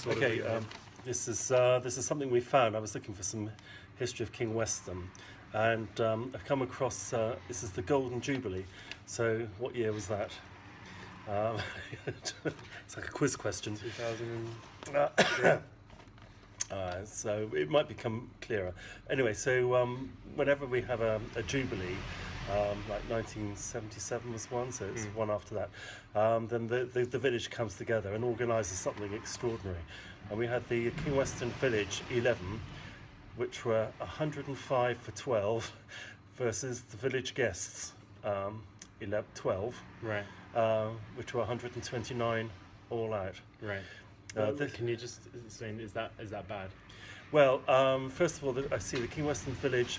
Okay. This is something we found. I was looking for some history of King Weston, and I've come across. This is the Golden Jubilee. So, what year was that? It's like a quiz question. 2000. So it might become clearer. Anyway, so whenever we have a Jubilee, like 1977 was one, so it's one after that, then the village comes together and organises something extraordinary. And we had the King Weston Village 11, which were 105 for 12, versus the village guests 12, Right. which were 129 all out. Right. Can you just explain? Is that bad? Well, first of all, I see the King Weston Village.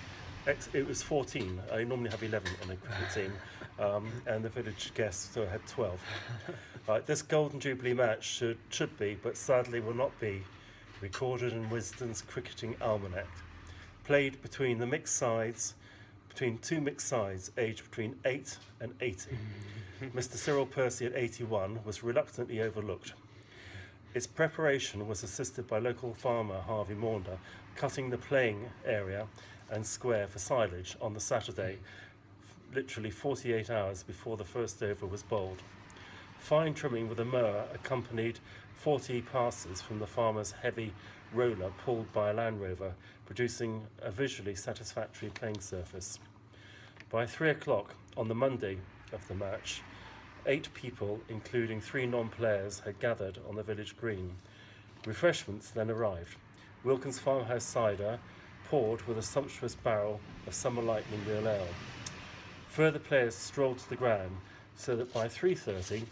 It was 14. I normally have 11 in a cricket team, and the village guests so I had 12. This Golden Jubilee match should be, but sadly will not be, recorded in Wisden's cricketing almanac. Played between two mixed sides, aged between 8 and 80. Mr. Cyril Percy at 81 was reluctantly overlooked. Its preparation was assisted by local farmer Harvey Maunder, cutting the playing area and square for silage on the Saturday, literally 48 hours before the first over was bowled. Fine trimming with a mower accompanied 40 passes from the farmer's heavy roller pulled by a Land Rover, producing a visually satisfactory playing surface. By 3 o'clock on the Monday of the match, 8 people, including 3 non-players, had gathered on the village green. Refreshments then arrived. Wilkins farmhouse cider, poured with a sumptuous barrel of summer lightning real ale. Further players strolled to the ground, so that by 3:30,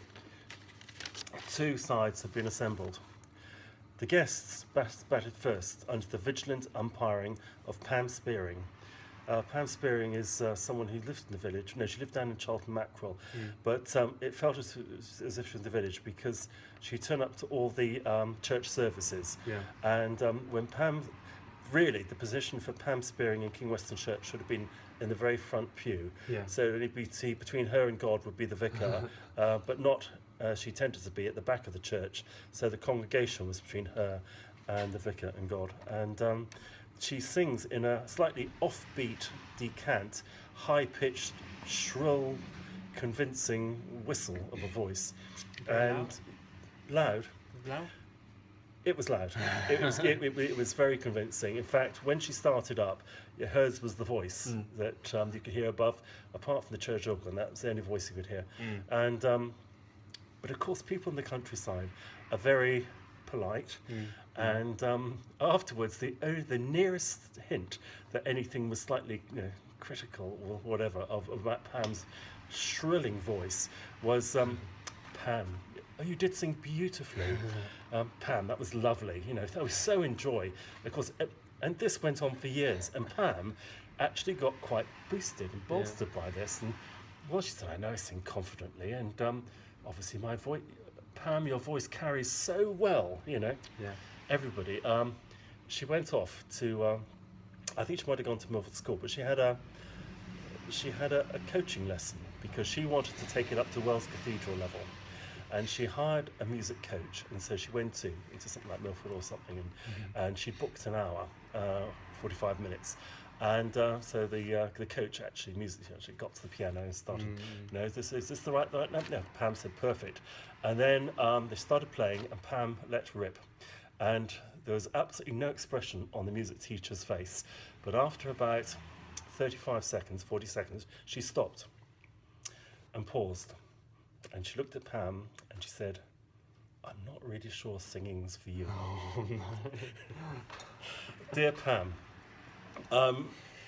2 sides had been assembled. The guests batted first under the vigilant umpiring of Pam Spearing. Pam Spearing is someone who lived in the village. No, she lived down in Charlton Mackerel, but it felt as if she was in the village because she turned up to all the church services. Yeah. And when Pam, really, the position for Pam Spearing in King Weston Church should have been in the very front pew. Yeah. So it'd be between her and God would be the vicar, but not. She tended to be at the back of the church. So the congregation was between her and the vicar and God. And she sings in a slightly offbeat, decant, high-pitched, shrill, convincing whistle of a voice. Loud? Loud. Loud? It was loud. It was very convincing. In fact, when she started up, hers was the voice that you could hear above, apart from the church organ. That was the only voice you could hear. And but of course, people in the countryside are very polite, and afterwards, the nearest hint that anything was slightly, critical or whatever of Pam's shrilling voice was, Pam, oh, you did sing beautifully, Pam. That was lovely. That was so enjoy. Of course, and this went on for years, and Pam actually got quite boosted and bolstered by this. And well, she said, I know I sing confidently, and obviously my voice. Pam, your voice carries so well, Yeah. Everybody. She went off to, I think she might have gone to Milford School, but she had a coaching lesson because she wanted to take it up to Wells Cathedral level, and she hired a music coach, and so she went into something like Milford or something, and she booked an hour, 45 minutes. And so the coach music actually got to the piano and started, is this the right note? No, Pam said perfect. And then they started playing, and Pam let rip. And there was absolutely no expression on the music teacher's face. But after about 35 seconds, 40 seconds, she stopped and paused. And she looked at Pam and she said, I'm not really sure singing's for you. Oh, no. Dear Pam,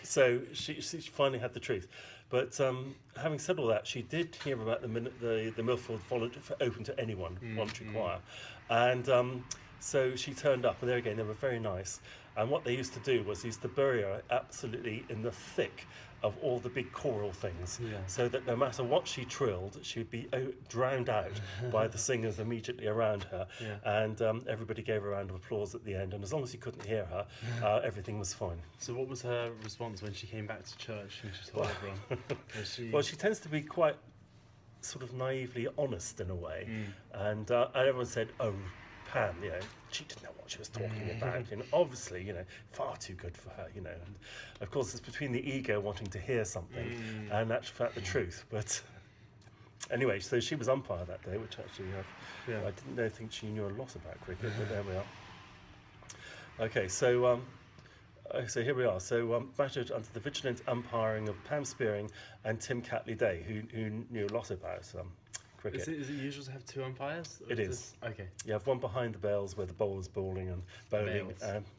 so she finally had the truth. But having said all that, she did hear about the Milford open to anyone, voluntary choir. And so she turned up, and there again, they were very nice. And what they used to do was used to bury her absolutely in the thick of all the big choral things, so that no matter what she trilled, she'd be drowned out by the singers immediately around her. And everybody gave her a round of applause at the end, and as long as you couldn't hear her, everything was fine. So what was her response when she came back to church and she told everyone? Well, she tends to be quite sort of naively honest in a way, and everyone said, "Oh, Pam, she didn't know what she was talking about, and obviously, far too good for her, and of course it's between the ego wanting to hear something and actually fact the truth, but." Anyway, so she was umpire that day, which actually I didn't think she knew a lot about cricket, but there we are. Okay, so here we are. So batted under the vigilant umpiring of Pam Spearing and Tim Catley-Day, who knew a lot about cricket. Is it usual to have 2 umpires? It is. Okay. You have one behind the bails where the bowler's bowling and bowling.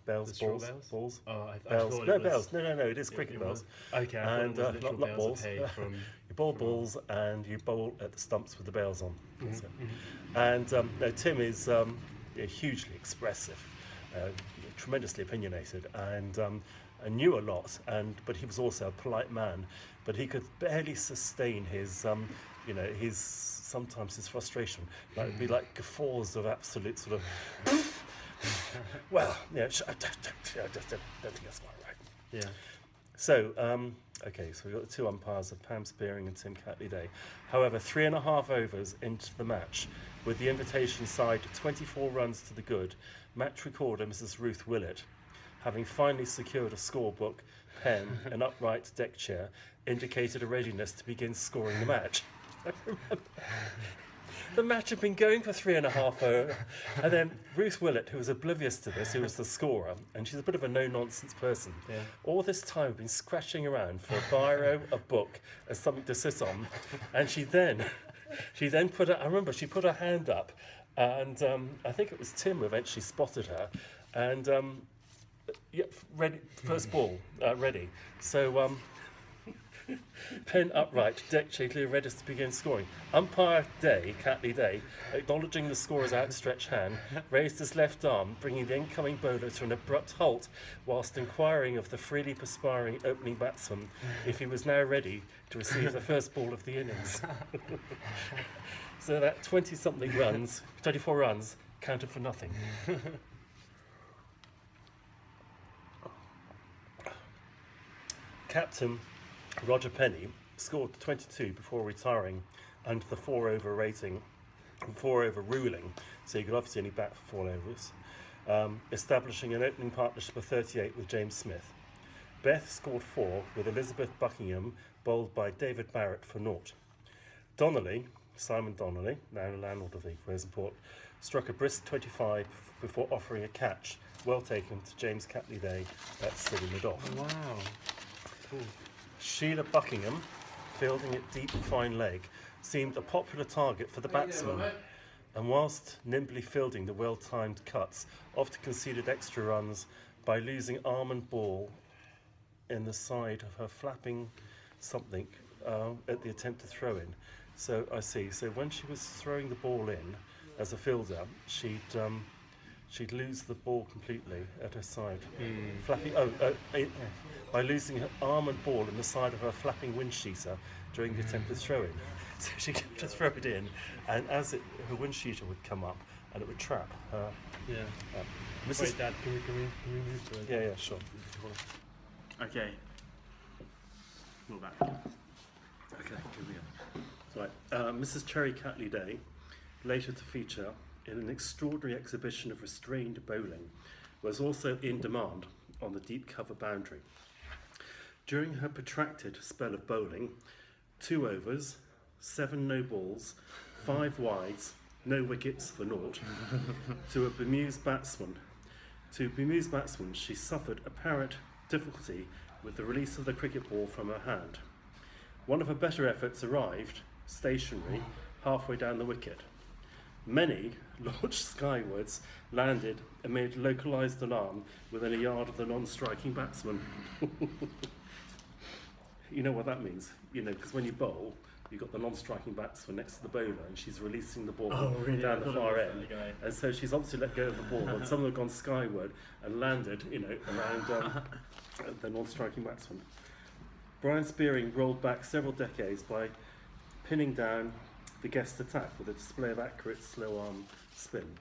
Bells, The balls, straw balls. Oh, I bells. thought No, it was, bells. No, it is cricket bells. Okay, I and thought it was not bells balls. of hay from... You bowl balls and you bowl at the stumps with the bells on. And Tim is hugely expressive, tremendously opinionated, and knew a lot. But he was also a polite man. But he could barely sustain his, sometimes his frustration. Like it'd be like guffaws of absolute sort of. Well, I just don't think that's quite right. Yeah. So, so we've got the 2 umpires of Pam Spearing and Tim Catley-Day. However, 3.5 overs into the match, with the invitation side 24 runs to the good, match recorder Mrs. Ruth Willett, having finally secured a scorebook, pen, and upright deck chair, indicated a readiness to begin scoring the match. The match had been going for 3.5 hours, and then Ruth Willett, who was oblivious to this, who was the scorer, and she's a bit of a no-nonsense person, all this time had been scratching around for a biro, a book, and something to sit on, and she then put she put her hand up, and I think it was Tim who eventually spotted her, and ready, first ball, ready. So pen upright, deck chair clear, ready to begin scoring. Umpire Catley-Day, acknowledging the scorer's outstretched hand, raised his left arm, bringing the incoming bowler to an abrupt halt, whilst inquiring of the freely perspiring opening batsman if he was now ready to receive the first ball of the innings. So that 24 runs, counted for nothing. Captain Roger Penny scored 22 before retiring under the 4-over ruling, so he could obviously only bat for 4 overs, establishing an opening partnership of 38 with James Smith. Beth scored 4 with Elizabeth Buckingham bowled by David Barrett for 0. Simon Donnelly, now landlord of the Rosenport, struck a brisk 25 before offering a catch, well taken to James Catley-Day at Sidney off. Wow. Cool. Sheila Buckingham, fielding at deep fine leg, seemed a popular target for the batsman, and whilst nimbly fielding the well-timed cuts, often conceded extra runs by losing arm and ball in the side of her flapping something at the attempt to throw in. So I see. So when she was throwing the ball in as a fielder, she'd lose the ball completely at her side. Flapping. By losing her arm and ball in the side of her flapping wind sheeter during the attempt to throw in. So she could just throw it in, and as her wind sheeter would come up, and it would trap her. Yeah. Wait, Dad, can we move to it? Yeah, sure. Okay. We're back. Okay, here we go. Right, Mrs. Cherry Catley-Day, later to feature in an extraordinary exhibition of restrained bowling, was also in demand on the deep cover boundary. During her protracted spell of bowling, 2 overs, 7 no balls, 5 wides, no wickets for 0, to bemused batsman, she suffered apparent difficulty with the release of the cricket ball from her hand. One of her better efforts arrived, stationary, halfway down the wicket. Many, launched skywards, landed amid localised alarm within a yard of the non-striking batsman. You know what that means? Because when you bowl, you've got the non-striking batsman next to the bowler, and she's releasing the ball down the far end. And so she's obviously let go of the ball, and some of them have gone skyward and landed, around the non-striking batsman. Brian Spearing rolled back several decades by pinning down the guest attack with a display of accurate slow arm spin.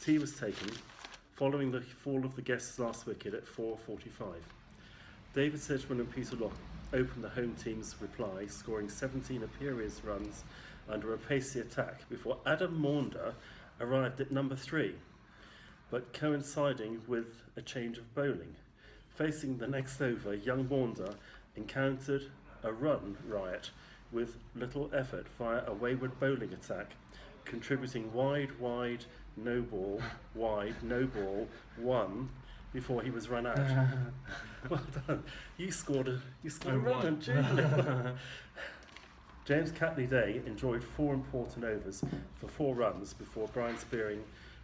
Tea was taken following the fall of the guest's last wicket at 4:45. David Sedgman and Peter opened the home team's reply, scoring 17 imperious runs under a pacey attack before Adam Maunder arrived at number 3, but coinciding with a change of bowling. Facing the next over, young Maunder encountered a run riot with little effort via a wayward bowling attack, contributing wide, no ball, 1 before he was run out. Well done. You scored a run on Jubilee. James Catley Day enjoyed 4 important overs for 4 runs before Brian Spearing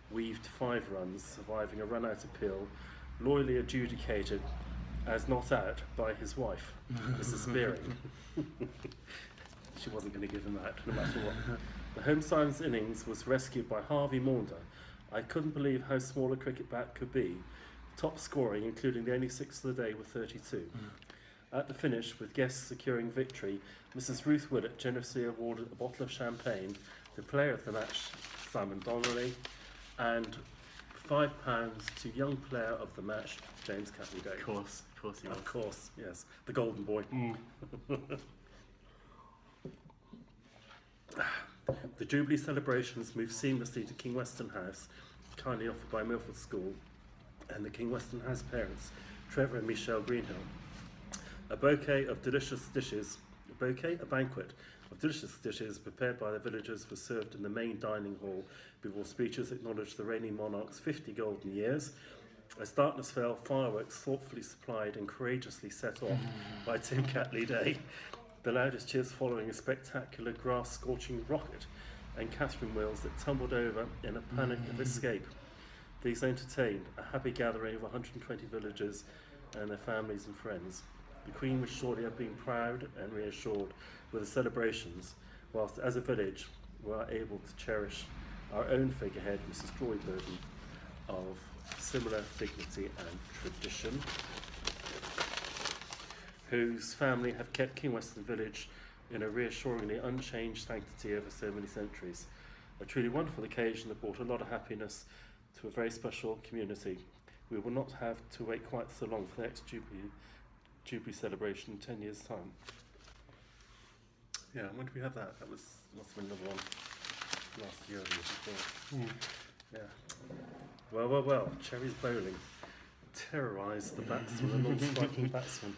weaved 5 runs, surviving a run-out appeal, loyally adjudicated as not out by his wife, Mrs. Spearing. She wasn't going to give him that, no matter what. The home side's innings was rescued by Harvey Maunder. I couldn't believe how small a cricket bat could be. Top scoring, including the only 6 of the day, with 32. At the finish, with guests securing victory, Mrs. Ruth Willett generously awarded a bottle of champagne to player of the match, Simon Donnelly, and £5 to young player of the match, James Catley Day. Of course he was. Of course, yes, the golden boy. The Jubilee celebrations moved seamlessly to King Weston House, kindly offered by Milford School and the King Weston House parents, Trevor and Michelle Greenhill. A banquet of delicious dishes prepared by the villagers was served in the main dining hall before speeches acknowledged the reigning monarch's 50 golden years. As darkness fell, fireworks thoughtfully supplied and courageously set off by Tim Catley Day. The loudest cheers following a spectacular grass-scorching rocket and Catherine wheels that tumbled over in a panic of escape. These entertained a happy gathering of 120 villagers and their families and friends. The Queen would surely have been proud and reassured with the celebrations, whilst as a village we are able to cherish our own figurehead, Mrs. Joy Burden, of similar dignity and tradition, whose family have kept King Weston Village in a reassuringly unchanged sanctity over so many centuries. A truly wonderful occasion that brought a lot of happiness to a very special community. We will not have to wait quite so long for the next Jubilee celebration in 10 years' time. Yeah, when did we have that? That must have been another one last year or the year before. Yeah. Well, Cherry's bowling terrorised the batsman, the non-striking batsman.